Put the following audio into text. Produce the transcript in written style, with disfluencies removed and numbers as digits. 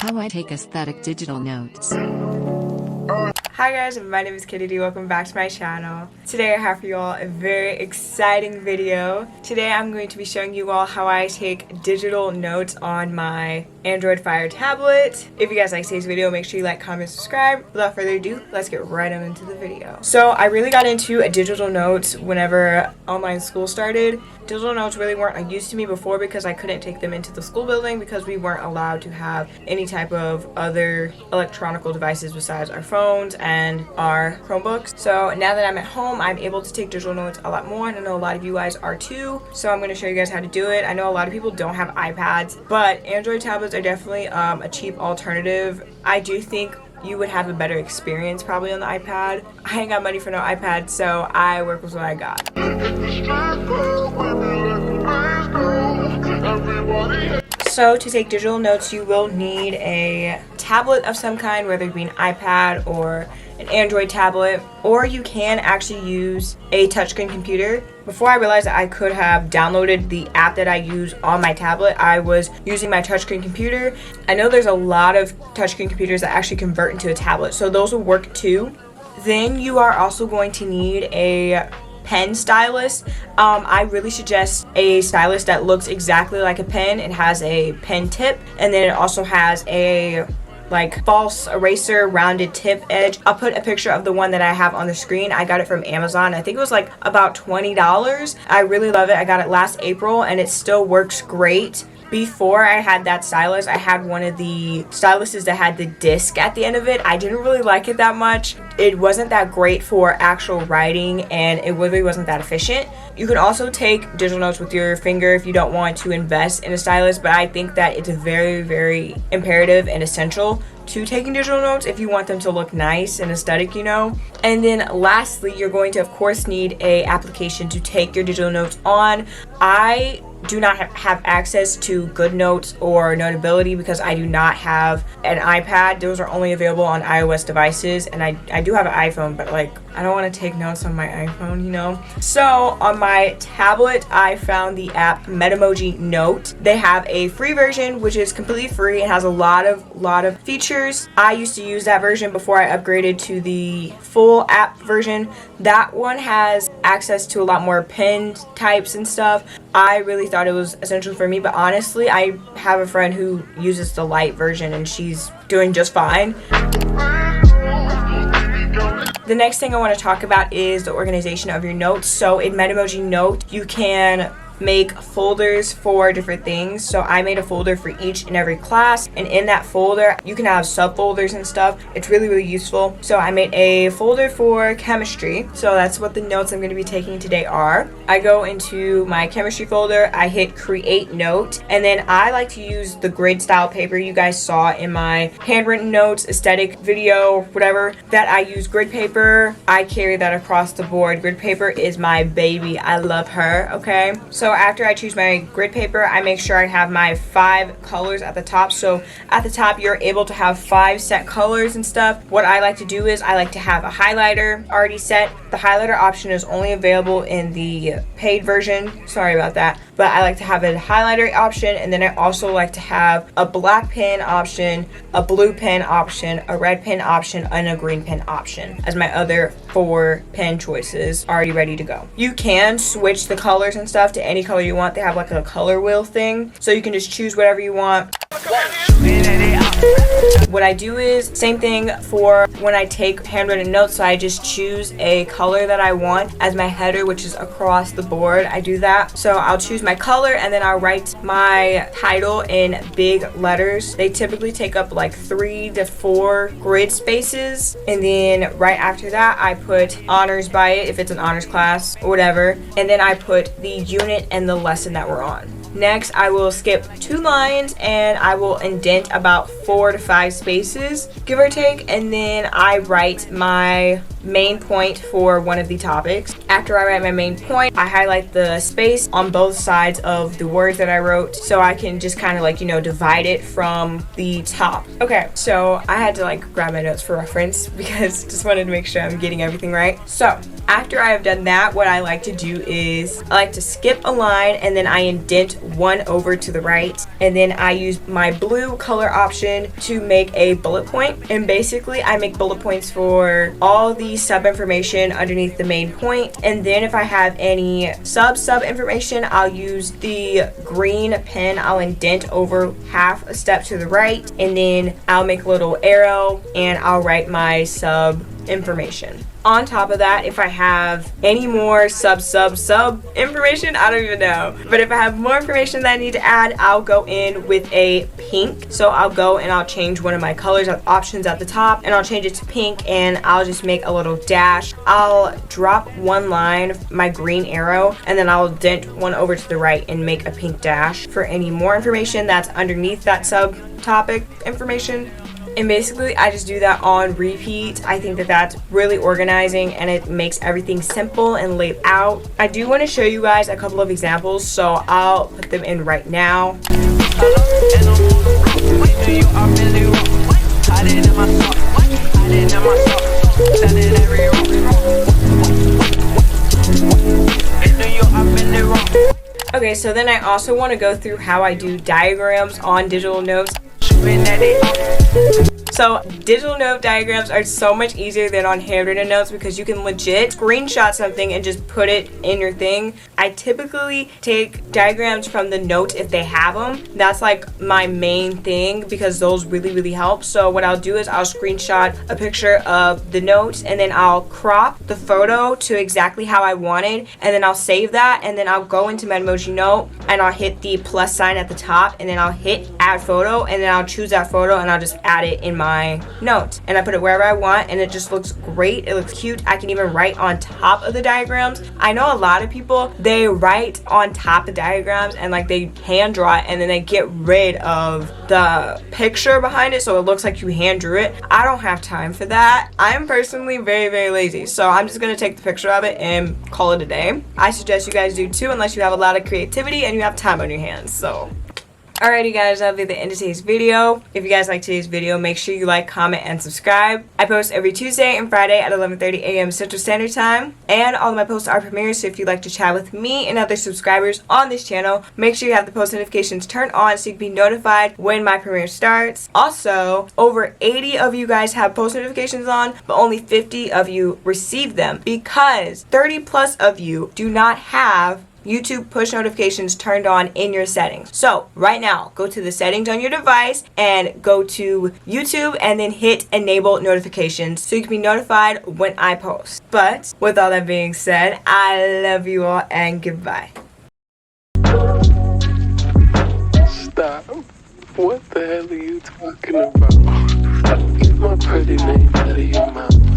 How I take aesthetic digital notes. Hi guys, my name is Kennedy. Welcome back to my channel. Today I have for you all a very exciting video. Today I'm going to be showing you all how I take digital notes on my Android Fire tablet. If you guys like today's video, make sure you like, comment, subscribe. Without further ado, let's get right on into the video. So I really got into digital notes whenever online school started. Digital notes really weren't a use to me before because I couldn't take them into the school building because we weren't allowed to have any type of other electronic devices besides our phones and our Chromebooks. So now that I'm at home, I'm able to take digital notes a lot more, and I know a lot of you guys are too. So I'm going to show you guys how to do it. I know a lot of people don't have iPads, but Android tablets are definitely a cheap alternative. I do think you would have a better experience probably on the iPad. I ain't got money for no iPad, so I work with what I got. So to take digital notes, you will need a tablet of some kind, whether it be an iPad or an Android tablet, or you can actually use a touchscreen computer. Before I realized that I could have downloaded the app that I use on my tablet, I was using my touchscreen computer. I know there's a lot of touchscreen computers that actually convert into a tablet, so those will work too. Then you are also going to need a pen stylus. I really suggest a stylus that looks exactly like a pen. It has a pen tip, and then it also has a like false eraser rounded tip edge. I'll put a picture of the one that I have on the screen. I got it from Amazon. I think it was like about $20. I really love it. I got it last April and it still works great. Before I had that stylus, I had one of the styluses that had the disc at the end of it. I didn't really like it that much. It wasn't that great for actual writing, and it really wasn't that efficient. You can also take digital notes with your finger if you don't want to invest in a stylus, but I think that it's very, very imperative and essential to taking digital notes if you want them to look nice and aesthetic, you know. And then lastly, you're going to of course need a application to take your digital notes on. I do not have access to GoodNotes or Notability because I do not have an iPad. Those are only available on iOS devices, and I do have an iPhone, but like I don't want to take notes on my iPhone, you know. So on my tablet, I found the app Memoji Note. They have a free version which is completely free and has a lot of features. I used to use that version before I upgraded to the full app version. That one has access to a lot more pen types and stuff. I really thought it was essential for me, but honestly, I have a friend who uses the light version and she's doing just fine. The next thing I want to talk about is the organization of your notes. So in Memoji Note, you can make folders for different things. So I made a folder for each and every class, and in that folder you can have subfolders and stuff. It's really, really useful. So I made a folder for chemistry. So that's what the notes I'm going to be taking today are. I go into my chemistry folder, I hit create note, and then I like to use the grid style paper you guys saw in my handwritten notes, aesthetic video, whatever, that I use grid paper. I carry that across the board. Grid paper is my baby. I love her, okay? So after I choose my grid paper, I make sure I have my 5 colors at the top. So at the top, you're able to have 5 set colors and stuff. What I like to do is I like to have a highlighter already set. The highlighter option is only available in the paid version. Sorry about that. But I like to have a highlighter option, and then I also like to have a black pen option, a blue pen option, a red pen option, and a green pen option as my other 4 pen choices already ready to go. You can switch the colors and stuff to any color you want. They have like a color wheel thing, so you can just choose whatever you want. What I do is same thing for when I take handwritten notes. So I just choose a color that I want as my header, which is across the board. I do that. So I'll choose my color, and then I'll write my title in big letters. They typically take up like 3 to 4 grid spaces, and then right after that I put honors by it if it's an honors class or whatever, and then I put the unit and the lesson that we're on. Next, I will skip 2 lines and I will indent about 4 to 5 spaces, give or take, and then I write my main point for one of the topics. After I write my main point, I highlight the space on both sides of the words that I wrote so I can just kind of like, you know, divide it from the top. Okay, so I had to like grab my notes for reference because just wanted to make sure I'm getting everything right. So after I have done that, what I like to do is I like to skip a line and then I indent one over to the right, and then I use my blue color option to make a bullet point. And basically I make bullet points for all the sub information underneath the main point, and then if I have any sub information, I'll use the green pen. I'll indent over half a step to the right, and then I'll make a little arrow and I'll write my sub information. On top of that, if I have any more sub information, I don't even know. But if I have more information that I need to add, I'll go in with a pink. So I'll go and I'll change one of my colors options at the top, and I'll change it to pink, and I'll just make a little dash. I'll drop one line, my green arrow, and then I'll dent one over to the right and make a pink dash for any more information that's underneath that subtopic information. And basically I just do that on repeat. I think that that's really organizing and it makes everything simple and laid out. I do want to show you guys a couple of examples, so I'll put them in right now. Okay, so then I also want to go through how I do diagrams on digital notes. So digital note diagrams are so much easier than on handwritten notes because you can legit screenshot something and just put it in your thing. I typically take diagrams from the notes if they have them. That's like my main thing because those really help. So what I'll do is I'll screenshot a picture of the notes, and then I'll crop the photo to exactly how I wanted, and then I'll save that, and then I'll go into Memoji Note and I'll hit the plus sign at the top, and then I'll hit add photo, and then I'll choose that photo and I'll just add it in my notes, and I put it wherever I want, and it just looks great. It looks cute. I can even write on top of the diagrams. I know a lot of people, they write on top of diagrams and like they hand draw it, and then they get rid of the picture behind it so it looks like you hand drew it. I don't have time for that. I'm personally very lazy, so I'm just gonna take the picture of it and call it a day. I suggest you guys do too, unless you have a lot of creativity and you have time on your hands. So alrighty guys, that'll be the end of today's video. If you guys like today's video, make sure you like, comment, and subscribe. I post every Tuesday and Friday at 11:30 a.m. Central Standard Time, and all of my posts are premieres, so if you'd like to chat with me and other subscribers on this channel, make sure you have the post notifications turned on so you can be notified when my premiere starts. Also, over 80 of you guys have post notifications on, but only 50 of you receive them because 30 plus of you do not have YouTube push notifications turned on in your settings. So right now, go to the settings on your device and go to YouTube and then hit enable notifications so you can be notified when I post. But with all that being said, I love you all and goodbye. Stop. What the hell are you talking about? Get my pretty name out of your mouth.